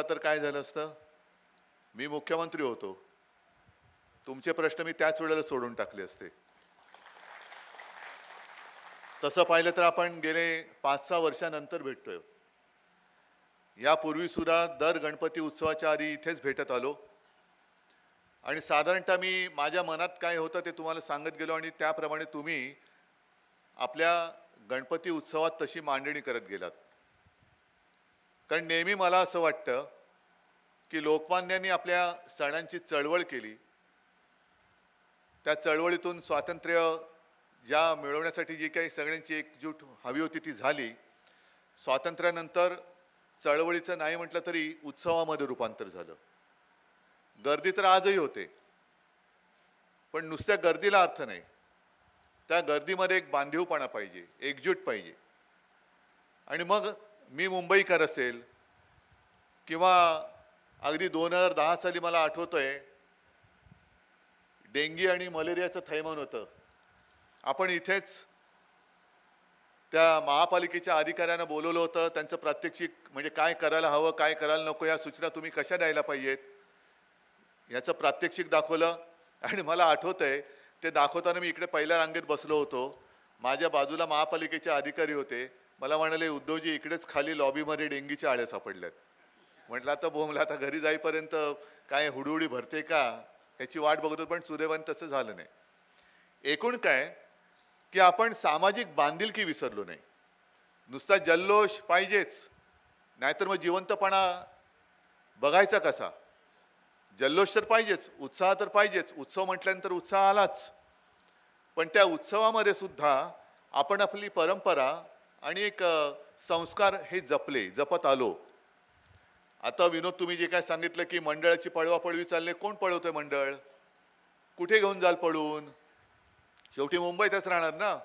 तर काय झालं असतं? मी मुख्यमंत्री होतो, तुमचे प्रश्न मी त्याच वेळेला सोडून टाकले असते. तसं पाहिलं तर आपण गेले 5-6 वर्षानंतर भेटतोय. यापूर्वी सुद्धा दर गणपती उत्सवाच्या आधी इथेच भेटत आलो आणि साधारणतः मी माझ्या मनात काय होतं ते तुम्हाला सांगत गेलो आणि त्याप्रमाणे तुम्ही आपल्या गणपती उत्सवात तशी मांडणी करत गेलात. कारण नेहमी मला असं वाटतं की लोकमान्यांनी आपल्या सणांची चळवळ केली, त्या चळवळीतून स्वातंत्र्य ज्या मिळवण्यासाठी जी काही सगळ्यांची एकजूट हवी होती ती झाली. स्वातंत्र्यानंतर चळवळीचं नाही म्हटलं तरी उत्सवामध्ये रूपांतर झालं. गर्दी तर आजही होते, पण नुसत्या गर्दीला अर्थ नाही. त्या गर्दीमध्ये एक बांधीवपणा पाहिजे, एकजूट पाहिजे. आणि मग मी मुंबईकर असेल किंवा अगदी 2010 साली मला आठवतंय डेंगी आणि मलेरियाचं थैमान होतं. आपण इथेच त्या महापालिकेच्या अधिकाऱ्यांना बोलवलं होतं. त्यांचं प्रात्यक्षिक म्हणजे काय करायला हवं, काय करायला नको, या सूचना तुम्ही कशा द्यायला पाहिजेत याचं प्रात्यक्षिक दाखवलं. आणि मला आठवतंय ते दाखवताना मी इकडे पहिल्या रांगेत बसलो होतो. माझ्या बाजूला महापालिकेचे अधिकारी होते. मला म्हणाले, उद्धवजी इकडेच खाली लॉबीमध्ये डेंगीच्या आळ्या सापडल्यात. म्हटलं आता बोंबला, आता घरी जाईपर्यंत काय हुडहुडी भरते का याची वाट बघतो, पण सुदैवाने तसं झालं नाही. एकूण काय की आपण सामाजिक बांधिलकी विसरलो नाही. नुसता जल्लोष पाहिजेच, नाहीतर मग जिवंतपणा बघायचा कसा? जल्लोष तर पाहिजेच, उत्साह तर पाहिजेच. उत्सव म्हटल्यानंतर उत्साह आलाच, पण त्या उत्सवामध्ये सुद्धा आपण आपली परंपरा आणि एक संस्कार हे जपत आलो. आता विनोद तुम्ही जे काय सांगितलं की मंडळाची पळवापळवी चालले, कोण पळवतोय मंडळ? कुठे घेऊन जाल पळून? शेवटी मुंबईतच राहणार ना.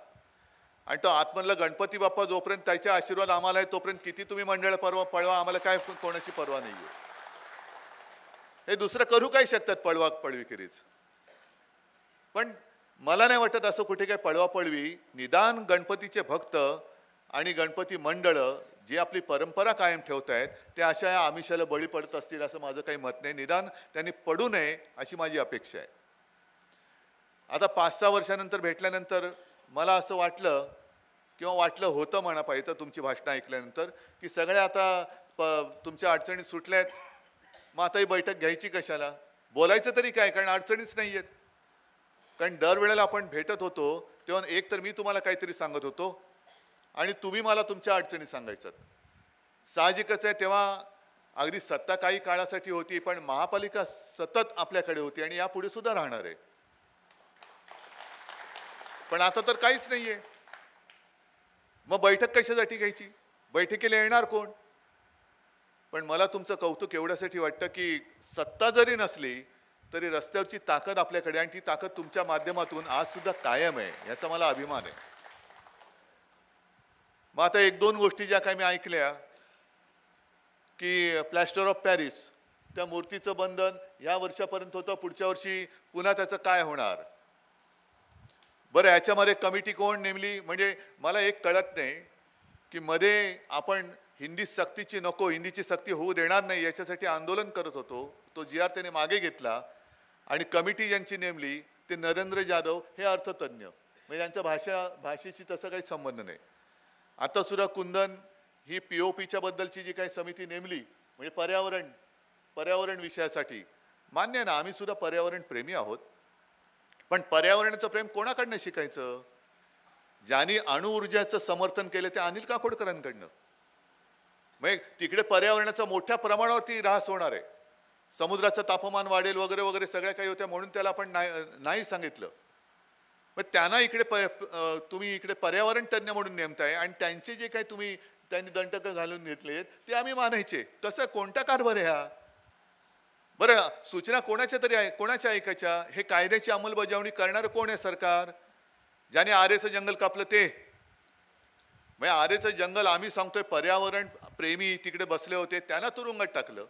आणि तो आतमधला गणपती बाप्पा जोपर्यंत त्याचे आशीर्वाद आम्हाला आहे तोपर्यंत किती तुम्ही मंडळ पळवा, आम्हाला काय कोणाची पर्वा नाहीये. हे दुसरं करू काय शकतात पळवीखेरीज. पण मला नाही वाटत असं कुठे काय पळवापळवी. निदान गणपतीचे भक्त आणि गणपती मंडळ जी आपली परंपरा कायम ठेवतायत ते अशा या आमिषाला बळी पडत असतील असं माझं काही मत नाही. निदान त्यांनी पडू नये अशी माझी अपेक्षा आहे. आता 5-6 वर्षानंतर भेटल्यानंतर मला असं वाटलं किंवा वाटलं होतं म्हणा पाहिजे तुमची भाषणं ऐकल्यानंतर की सगळ्या आता तुमच्या अडचणी सुटल्यात, मग आता ही बैठक घ्यायची कशाला? बोलायचं तरी काय, कारण अडचणीच नाही आहेत. कारण दरवेळेला आपण भेटत होतो तेव्हा एक तर मी तुम्हाला काहीतरी सांगत होतो आणि तुम्ही मला तुमच्या अडचणी सांगायच्यात. साहजिकच आहे, तेव्हा अगदी सत्ता काही काळासाठी होती, पण महापालिका सतत आपल्याकडे होती आणि यापुढे सुद्धा राहणार आहे. पण आता तर काहीच नाहीये. मग बैठक कशासाठी घ्यायची? बैठकीला येणार कोण? पण मला तुमचं कौतुक एवढ्यासाठी वाटतं की सत्ता जरी नसली तरी रस्त्यावरची ताकद आपल्याकडे, आणि ती ताकद तुमच्या माध्यमातून आज सुद्धा कायम आहे, याचा मला अभिमान आहे. मग आता एक दोन गोष्टी ज्या काही मी ऐकल्या की प्लॅस्टर ऑफ पॅरिस, त्या मूर्तीचं बंधन या वर्षापर्यंत होतं, पुढच्या वर्षी पुन्हा त्याचं काय होणार? बरं, याच्यामध्ये कमिटी कोण नेमली? म्हणजे मला एक कळत नाही की मध्ये आपण हिंदी सक्तीची नको, हिंदीची सक्ती होऊ देणार नाही याच्यासाठी आंदोलन करत होतो, तो GR त्याने मागे घेतला आणि कमिटी ज्यांची नेमली ते नरेंद्र जाधव हे अर्थतज्ञ, म्हणजे यांच्या भाषेशी तसं काही संबंध नाही. आता सुद्धा कुंदन ही POPच्या बद्दलची जी काही समिती नेमली, म्हणजे पर्यावरण विषयासाठी, मान्य आहे ना, आम्ही सुद्धा पर्यावरण प्रेमी आहोत, पण पर्यावरणाचं प्रेम कोणाकडनं शिकायचं? ज्यांनी अणुऊर्जाचं समर्थन केलं ते अनिल काकोडकरांकडनं. म्हणजे तिकडे पर्यावरणाचा मोठ्या प्रमाणावरती ऱ्हास होणार आहे, समुद्राचं तापमान वाढेल वगैरे वगैरे सगळ्या काही होत्या, म्हणून त्याला आपण नाही सांगितलं. मग त्यांना इकडे तुम्ही इकडे पर्यावरण तज्ञ म्हणून नेमताय आणि त्यांचे जे काही त्यांनी दंडक घालून घेतलेत ते आम्ही मानायचे? कसं, कोणता कारभार आहे हा? बरं, सूचना कोणाच्या ऐकायच्या? हे कायद्याची अंमलबजावणी करणारं कोण आहे? सरकार. ज्याने आरेचं जंगल कापलं ते, म्हणजे आरेचं जंगल आम्ही सांगतोय पर्यावरण प्रेमी तिकडे बसले होते, त्यांना तुरुंगात टाकलं,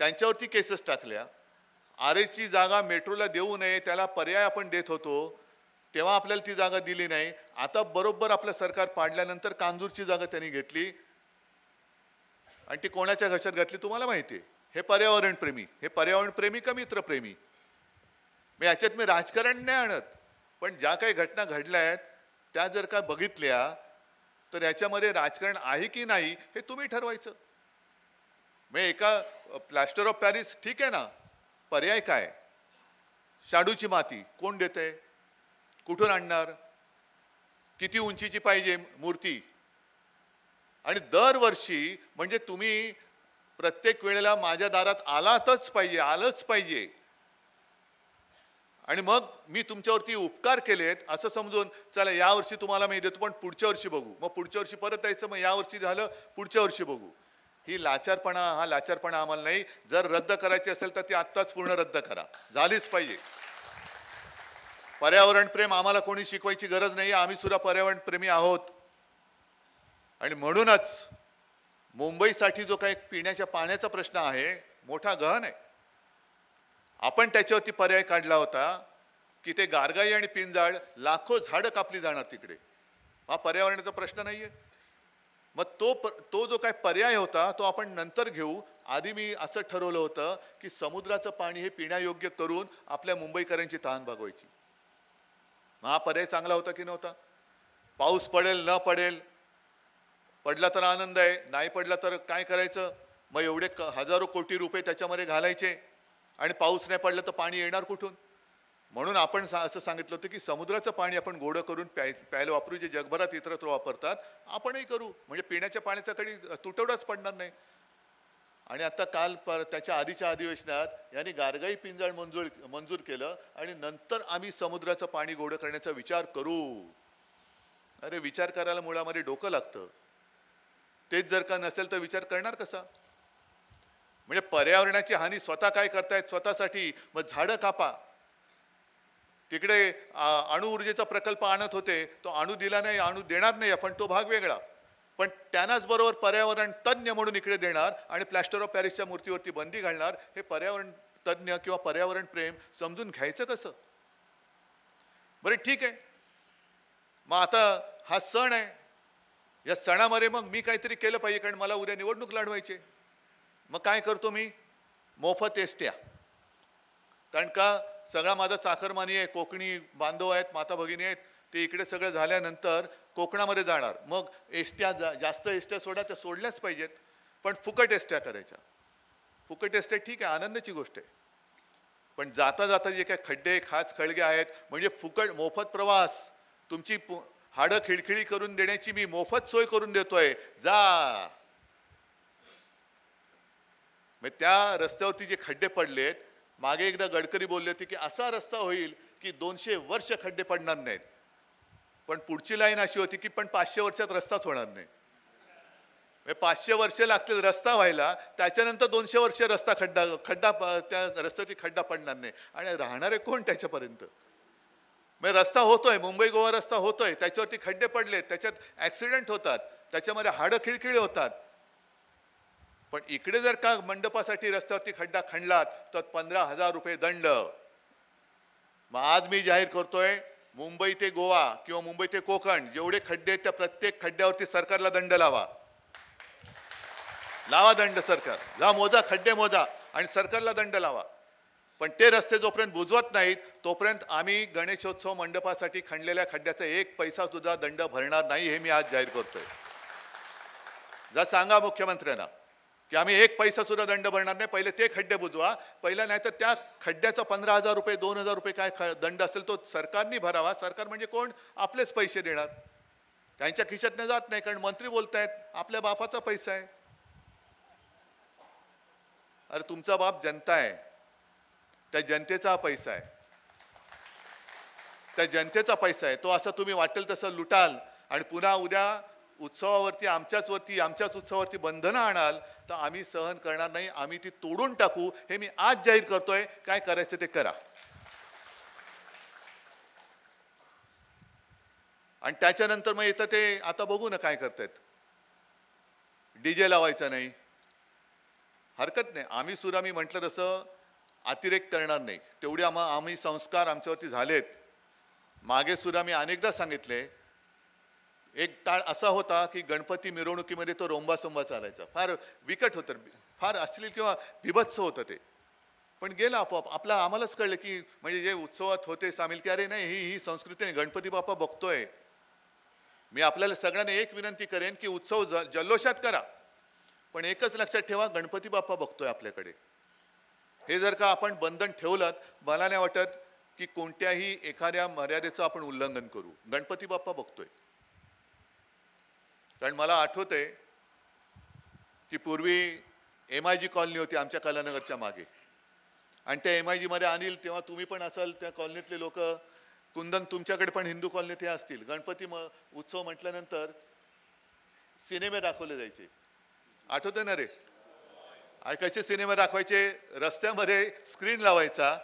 त्यांच्यावरती केसेस टाकल्या. आरेची जागा मेट्रोला देऊ नये त्याला पर्याय आपण देत होतो, तेव्हा आपल्याला ती जागा दिली नाही. आता बरोबर आपलं सरकार पाडल्यानंतर कांजूरची जागा त्यांनी घेतली आणि ती कोणाच्या घशात घातली तुम्हाला माहिती आहे. हे पर्यावरण प्रेमी का मित्रप्रेमी? मी याच्यात राजकारण नाही आणत, पण ज्या काही घटना घडल्या आहेत त्या जर का बघितल्या तर याच्यामध्ये राजकारण आहे की नाही हे तुम्ही ठरवायचं. म्हणजे एका प्लॅस्टर ऑफ पॅरिस ठीक आहे ना, पर्याय काय? शाडूची माती कोण देतंय? कुठून आणणार? किती उंचीची पाहिजे मूर्ती? आणि दरवर्षी म्हणजे तुम्ही प्रत्येक वेळेला माझ्या दारात आलंच पाहिजे आणि मग मी तुमच्यावरती उपकार केलेत असं समजून चला यावर्षी तुम्हाला मी देतो पण पुढच्या वर्षी बघू, मग पुढच्या वर्षी परत यायचं, मग यावर्षी झालं पुढच्या वर्षी बघू. हा लाचारपणा आम्हाला नाही. जर रद्द करायची असेल तर ती आत्ताच पूर्ण रद्द करा, झालीच पाहिजे. पर्यावरण प्रेम आम्हाला कोणी शिकवायची गरज नाही, आम्ही सुद्धा पर्यावरण प्रेमी आहोत. आणि म्हणूनच मुंबईसाठी जो काही पिण्याच्या पाण्याचा प्रश्न आहे मोठा गहन आहे. आपण त्याच्यावरती पर्याय काढला होता की ते गारगाई आणि पिंजाळ लाखो झाडं कापली जाणार तिकडे. हा पर्यावरणाचा प्रश्न नाहीये. मग तो जो काही पर्याय होता तो आपण नंतर घेऊ. आधी मी असं ठरवलं होतं की समुद्राचं पाणी हे पिण्यायोग्य करून आपल्या मुंबईकरांची तहान भागवायची. हा पर्याय चांगला होता की नव्हता? पाऊस पडेल न पडेल, पडला तर आनंद आहे, नाही पडला तर काय करायचं? मग एवढे हजारो कोटी रुपये त्याच्यामध्ये घालायचे आणि पाऊस नाही पडला तर पाणी येणार कुठून? म्हणून आपण असं सांगितलं होतं की समुद्राचं पाणी आपण गोडं करून प्यायला वापरू, जे जगभरात इतरत्र वापरतात आपणही करू, म्हणजे पिण्याच्या पाण्याचा कधी तुटवडाच पडणार नाही. आणि आता काल त्याच्या आधीच्या अधिवेशनात यांनी गारगाई पिंजाळ मंजूर केलं आणि नंतर आम्ही समुद्राचं पाणी गोडं करण्याचा विचार करू. अरे विचार करायला मुळामध्ये डोकं लागतं. तेच जर का नसेल तर विचार करणार कसा? म्हणजे पर्यावरणाची हानी स्वतः काय करतायत स्वतःसाठी, मग झाडं कापा. तिकडे अणुऊर्जेचा प्रकल्प आणत होते, तो अणू दिला नाही, अणू देणार नाही आपण, तो भाग वेगळा. पण त्यांनाच बरोबर पर्यावरण तज्ञ म्हणून इकडे देणार आणि प्लॅस्टर ऑफ पॅरिसच्या मूर्तीवरती बंदी घालणार. हे पर्यावरण तज्ञ किंवा पर्यावरण प्रेम समजून घ्यायचं कसं? बरं ठीक आहे, मग आता हा सण आहे, या सणामध्ये मग मी काहीतरी केलं पाहिजे कारण मला उद्या निवडणूक लढवायची. मग काय करतो मी? मोफत एसट्या. कारण का सगळा माझा चाकरमानी आहे, कोकणी बांधव आहेत, माता भगिनी आहेत, ते इकडे सगळं झाल्यानंतर कोकणामध्ये जाणार. मग एसट्या जास्त एसट्या सोडा, त्या सोडल्याच पाहिजेत, पण फुकट एसट्या करायच्या. फुकट एसट्या ठीक आहे, आनंदाची गोष्ट आहे, पण जाता जाता जे काही खड्डे खाच खळगे आहेत, म्हणजे फुकट मोफत प्रवास, तुमची हाडं खिळखिळी करून देण्याची मी मोफत सोय करून देतोय, जा. मग त्या रस्त्यावरती जे खड्डे पडलेत, मागे एकदा गडकरी बोलले होते की असा रस्ता होईल की 200 वर्ष खड्डे पडणार नाहीत. पण पुढची लाईन अशी होती की पण 500 वर्षात रस्ताच होणार नाही. 500 वर्ष लागतील रस्ता व्हायला, त्याच्यानंतर 200 वर्ष रस्ता त्या रस्त्यावरती खड्डा पडणार नाही. आणि राहणारे कोण त्याच्यापर्यंत? रस्ता होतोय, मुंबई गोवा रस्ता होतोय, त्याच्यावरती खड्डे पडले, त्याच्यात ऍक्सिडेंट होतात, त्याच्यामध्ये हाडं खिळखिळे होतात. पण इकडे जर का मंडपासाठी रस्त्यावरती खड्डा खणलात तर 15,000 रुपये दंड. मग आज मी जाहीर करतोय, मुंबई ते गोवा किंवा मुंबई ते कोकण जेवढे खड्डे आहेत त्या प्रत्येक खड्ड्यावरती सरकारला दंड लावा. दंड सरकार जा, मोजा खड्डे मोजा आणि सरकारला दंड लावा. पण ते रस्ते जोपर्यंत बुजवत नाहीत तोपर्यंत आम्ही गणेशोत्सव मंडपासाठी खणलेल्या खड्ड्याचा 1 पैसा सुद्धा दंड भरणार नाही, हे मी आज जाहीर करतोय. जा सांगा मुख्यमंत्र्यांना की आम्ही 1 पैसा सुद्धा दंड भरणार नाही. पहिले ते खड्डे बुजवा पहिला, नाही तर त्या खड्ड्याचा 15,000 रुपये 2,000 रुपये काय दंड असेल तो सरकारने भरावा. सरकार म्हणजे कोण? आपलेच पैसे देणार, त्यांच्या खिशातनं जात नाही. कारण मंत्री बोलतायत आपल्या बापाचा पैसा आहे. अरे तुमचा बाप जनता आहे, त्या जनतेचा पैसा आहे, त्या जनतेचा पैसा आहे. तो असं तुम्ही वाटेल तसं लुटाल आणि पुन्हा उद्या उत्सवावरती आमच्याच उत्सवावरती बंधनं आणाल तर आम्ही सहन करणार नाही. आम्ही ती तोडून टाकू, हे मी आज जाहीर करतोय. काय करायचं ते करा. आणि त्याच्यानंतर मग येतं ते, आता बघू ना काय करतायत. डीजे लावायचा नाही, हरकत नाही. आम्ही सुद्धा मी म्हटलं तसं अतिरेक करणार नाही. तेवढे आम्ही संस्कार आमच्यावरती झालेत. मागे सुद्धा मी अनेकदा सांगितले, एक काळ असा होता की गणपती मिरवणुकीमध्ये तो रोंबासोंबा चालायचा. फार विकट होतं, फार अश्लील किंवा बिभत्स होतं ते. पण गेलं आपोआप. आम्हालाच कळलं की म्हणजे जे उत्सवात होते सामील की अरे नाही, ही संस्कृती नाही, गणपती बाप्पा बघतोय. मी आपल्याला सगळ्यांना एक विनंती करेन की उत्सव जल्लोषात करा, पण एकच लक्षात ठेवा, गणपती बाप्पा बघतोय आपल्याकडे. हे जर का आपण बंधन ठेवलं, मला नाही वाटत की कोणत्याही एखाद्या मर्यादेचं आपण उल्लंघन करू. गणपती बाप्पा बघतोय. कारण मला आठवतंय की पूर्वी MIG कॉलनी होती आमच्या कलानगरच्या मागे, आणि त्या MIG मध्ये अनिल, तेव्हा तुम्ही पण असाल, त्या कॉलनीतले लोक, कुंदन तुमच्याकडे पण हिंदू कॉलनीत हे असतील, गणपती उत्सव म्हटल्यानंतर सिनेमे दाखवले जायचे. आठवतंय ना रे? आणि कसे सिनेमा दाखवायचे? रस्त्यामध्ये स्क्रीन लावायचा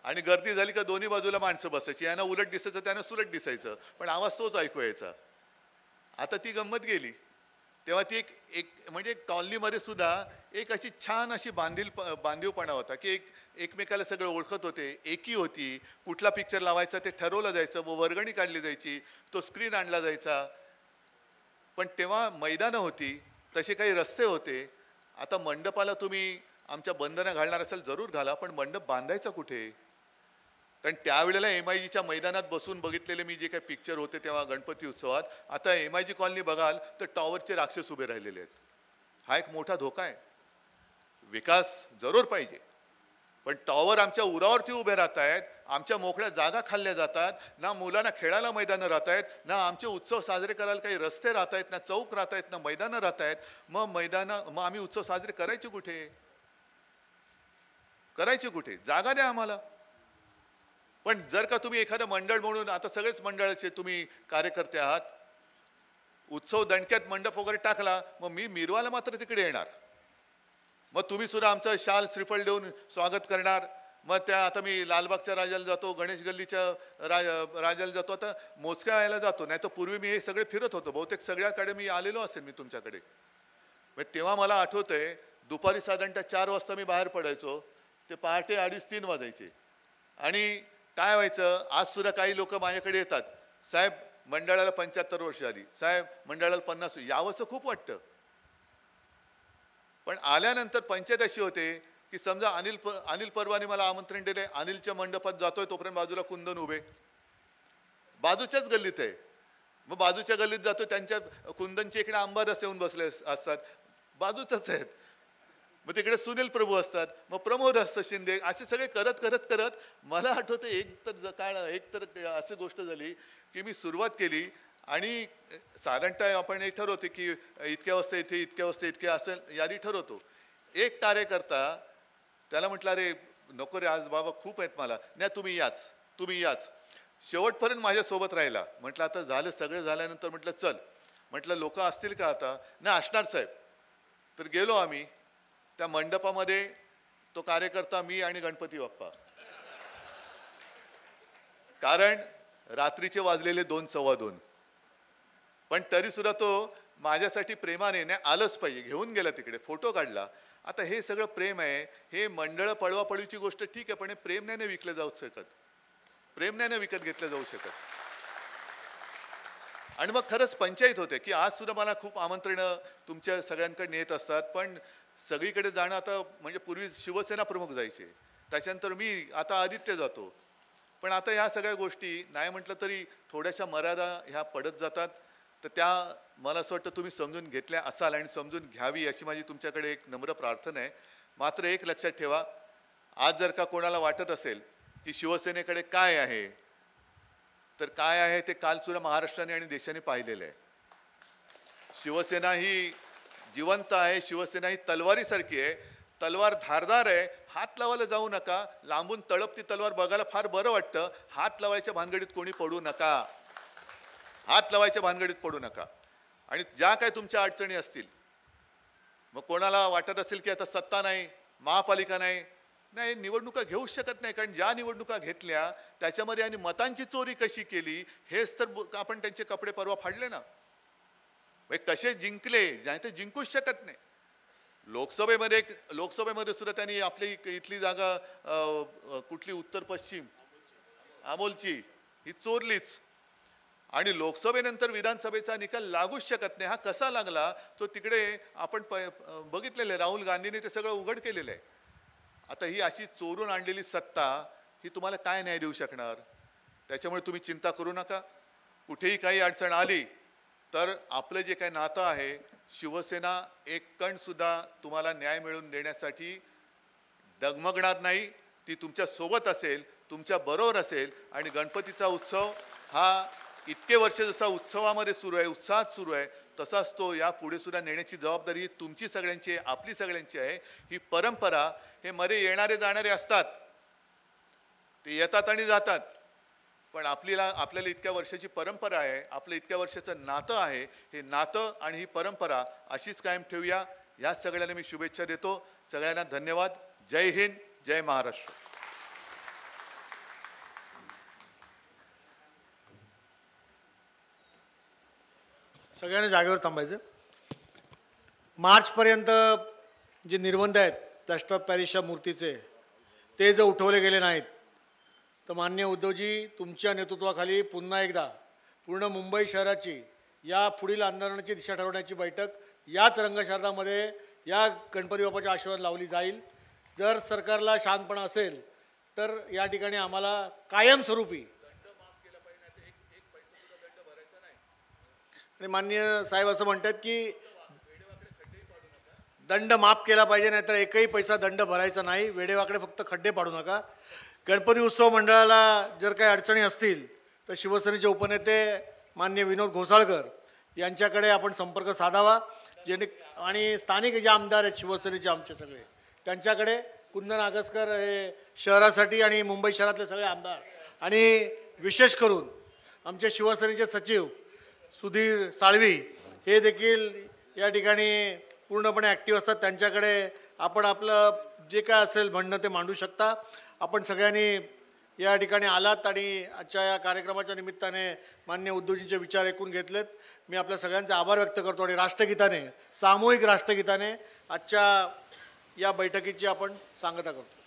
आणि गर्दी झाली का दोन्ही बाजूला माणसं बसायची. यांना उलट दिसायचं, त्यांना सुलट दिसायचं, पण आवाज तोच ऐकू यायचा. आता ती गंमत गेली. तेव्हा ती एक म्हणजे कॉलनीमध्ये सुद्धा एक अशी छान अशी बांधीवपणा होता की एकमेकाला सगळं ओळखत होते, एकी होती. कुठला पिक्चर लावायचा ते ठरवलं जायचं, व वर्गणी काढली जायची, तो स्क्रीन आणला जायचा. पण तेव्हा मैदानं होती, तसे काही रस्ते होते. आता मंडपाला तुम्ही आमच्या बंधनं घालणार असेल जरूर घाला, पण मंडप बांधायचा कुठे? कारण त्यावेळेला MIGच्या मैदानात बसून बघितलेले मी जे काही पिक्चर होते तेव्हा गणपती उत्सवात, आता MIG कॉलनी बघाल तर टॉवरचे राक्षस उभे राहिलेले आहेत. हा एक मोठा धोका आहे. विकास जरूर पाहिजे, पण टॉवर आमच्या उरावरती उभे राहत आहेत, आमच्या मोकळ्या जागा खाल्ल्या जातात, ना मुलांना खेळायला मैदानं राहत आहेत, ना आमचे उत्सव साजरे करायला काही रस्ते राहत आहेत, ना चौक राहत आहेत, ना मैदानं राहत आहेत. मग आम्ही उत्सव साजरे करायचे कुठे? जागा द्या आम्हाला. पण जर का तुम्ही एखादं मंडळ म्हणून, आता सगळेच मंडळाचे तुम्ही कार्यकर्ते आहात, उत्सव दणक्यात मंडप वगैरे टाकला, मग मी मिरवायला मात्र तिकडे येणार. मग तुम्ही सुद्धा आमचं शाल श्रीफळ देऊन स्वागत करणार. मग त्या आता मी लालबागच्या राजाला जातो, गणेश गल्लीच्या राजाला जातो, आता मोजक्या यायला जातो. नाही तर पूर्वी मी हे सगळे फिरत होतो, बहुतेक सगळ्याकडे मी आलेलो असेल मी तुमच्याकडे. तेव्हा मला आठवतंय दुपारी साधारणतः 4 वाजता मी बाहेर पडायचो, ते पहाटे 2:30-3 वाजायचे. आणि काय व्हायचं, आज सुद्धा काही लोक माझ्याकडे येतात, साहेब मंडळाला 75 वर्ष आली, साहेब मंडळाला 50, यावंसं खूप वाटतं. पण आल्यानंतर पंचायत अशी होते की समजा अनिल परवाने मला आमंत्रण दिले, अनिलच्या मंडपात जातोय, तोपर्यंत बाजूला कुंदन उभे, बाजूच्याच गल्लीत आहे. मग बाजूच्या गल्लीत जातो, त्यांच्या कुंदनच्या इकडे अंबादास येऊन बसले असतात, बाजूच्याच आहेत. मग तिकडे सुनील प्रभू असतात, मग प्रमोद असतं शिंदे, असे सगळे करत करत करत मला आठवतं एक तर अशी गोष्ट झाली की मी सुरुवात केली आणि साधारणतः आपण हे ठरवते की इतक्या वाजता इथे, इतक्या वाजता इतके, असं यादी ठरवतो. एक कार्यकर्ता, त्याला म्हटलं अरे नको रे आज बाबा खूप आहेत मला, नाही तुम्ही याच. शेवटपर्यंत माझ्यासोबत राहिला. म्हटलं आता झालं, सगळं झाल्यानंतर म्हटलं चल, म्हटलं लोक असतील का आता? नाही असणार साहेब. तर गेलो आम्ही त्या मंडपामध्ये, तो कार्यकर्ता, मी आणि गणपती बाप्पा. कारण रात्रीचे वाजलेले 2, 2:15. पण तरी सुद्धा तो माझ्यासाठी प्रेमाने नाही आलंच पाहिजे, घेऊन गेला तिकडे, फोटो काढला. आता हे सगळं प्रेम आहे. हे मंडळ पळवापळीची गोष्ट ठीक आहे, पण हे प्रेम नाही विकलं जाऊ शकत, प्रेम नाही विकत घेतलं जाऊ शकत. आणि मग खरंच पंचायत होते की आज सुद्धा मला खूप आमंत्रणं तुमच्या सगळ्यांकडे येत असतात, पण सगळीकडे जाणं आता, म्हणजे पूर्वी शिवसेना प्रमुख जायचे, त्याच्यानंतर मी, आता आदित्य जातो. पण आता ह्या सगळ्या गोष्टी नाही म्हटलं तरी थोड्याशा मर्यादा ह्या पडत जातात. तर त्या मला असं वाटतं तुम्ही समजून घेतल्या असाल आणि समजून घ्यावी अशी माझी तुमच्याकडे एक नम्र प्रार्थना आहे. मात्र एक लक्षात ठेवा, आज जर का कोणाला वाटत असेल की शिवसेनेकडे काय आहे, तर काय आहे ते काल सुद्धा महाराष्ट्राने आणि देशाने पाहिलेलं आहे. शिवसेना ही जिवंत आहे, शिवसेना ही तलवारीसारखी आहे. तलवार धारदार आहे, हात लावायला जाऊ नका. लांबून तळपती तलवार बघायला फार बरं वाटतं, हात लावायच्या भानगडीत कोणी पडू नका, हात लावायच्या भानगडीत पडू नका. आणि ज्या काय तुमच्या अडचणी असतील, मग कोणाला वाटत असेल की आता सत्ता नाही, महापालिका नाही, नाही निवडणुका घेऊच शकत नाही, कारण ज्या निवडणुका घेतल्या त्याच्यामध्ये आणि मतांची चोरी कशी केली हेच तर आपण त्यांचे कपडे परवा फाडले ना. कसे जिंकले, ज्या ते जिंकूच शकत नाही. लोकसभेमध्ये सुद्धा त्यांनी आपली इथली जागा कुठली उत्तर पश्चिम अमोलची ही चोरलीच. आणि लोकसभेनंतर विधानसभेचा निकाल लागूच शकत नाही. हा कसा लागला तो तिकडे आपण बघितलेलं आहे, राहुल गांधींनी ते सगळं उघड केलेलं आहे. आता ही अशी चोरून आणलेली सत्ता ही तुम्हाला काय न्याय देऊ शकणार? त्याच्यामुळे तुम्ही चिंता करू नका. कुठेही काही अडचण आली तर आपलं जे काही नातं आहे, शिवसेना एक कण सुद्धा तुम्हाला न्याय मिळवून देण्यासाठी डगमगणार नाही. ती तुमच्या सोबत असेल, तुमच्या बरोबर असेल. आणि गणपतीचा उत्सव हा इतके वर्ष जसा उत्सवामध्ये सुरू आहे, उत्साहात सुरू आहे, तसाच तो या पुढे सुद्धा नेण्याची जबाबदारी तुमची सगळ्यांची आहे, आपली सगळ्यांची आहे. ही परंपरा, हे मध्ये येणारे जाणारे असतात, ते येतात आणि जातात, पण आपल्याला इतक्या वर्षाची परंपरा आहे, आपलं इतक्या वर्षाचं नातं आहे. हे नातं आणि ही परंपरा अशीच कायम ठेवूया. या सगळ्यांना मी शुभेच्छा देतो. सगळ्यांना धन्यवाद. जय हिंद, जय महाराष्ट्र. सगळ्यांनी जागेवर थांबायचं. मार्चपर्यंत जे निर्बंध आहेत प्लॅस्टर ऑफ पॅरिसच्या मूर्तीचे, ते जर उठवले गेले नाहीत तर माननीय उद्धवजी, तुमच्या नेतृत्वाखाली पुन्हा एकदा पूर्ण मुंबई शहराची या पुढील आंदोलनाची दिशा ठरवण्याची बैठक याच रंगशारदामध्ये या गणपती बाप्पाच्या आशीर्वाद लावली जाईल. जर सरकारला शांतपणा असेल तर या ठिकाणी आम्हाला कायमस्वरूपी, आणि माननीय साहेब असं म्हणतात की दंड माफ केला पाहिजे, नाहीतर एकही पैसा दंड भरायचा नाही. वेडेवाकडे फक्त खड्डे पाडू नका. गणपती उत्सव मंडळाला जर काही अडचणी असतील तर शिवसेनेचे उपनेते माननीय विनोद घोसाळकर यांच्याकडे आपण संपर्क साधावा. आणि स्थानिक जे आमदार आहेत शिवसेनेचे आमचे सगळे, त्यांच्याकडे कुंदन आगसकर हे शहरासाठी आणि मुंबई शहरातले सगळे आमदार, आणि विशेष करून आमचे शिवसेनेचे सचिव सुधीर साळवी हे देखील या ठिकाणी पूर्णपणे ॲक्टिव्ह असतात. त्यांच्याकडे आपण आपलं जे काय असेल म्हणणं ते मांडू शकता. आपण सगळ्यांनी या ठिकाणी आलात आणि आजच्या या कार्यक्रमाच्या निमित्ताने माननीय उद्धवजींचे विचार ऐकून घेतलेत. मी आपल्या सगळ्यांचे आभार व्यक्त करतो आणि राष्ट्रगीताने, सामूहिक राष्ट्रगीताने आजच्या या बैठकीची आपण सांगता करतो.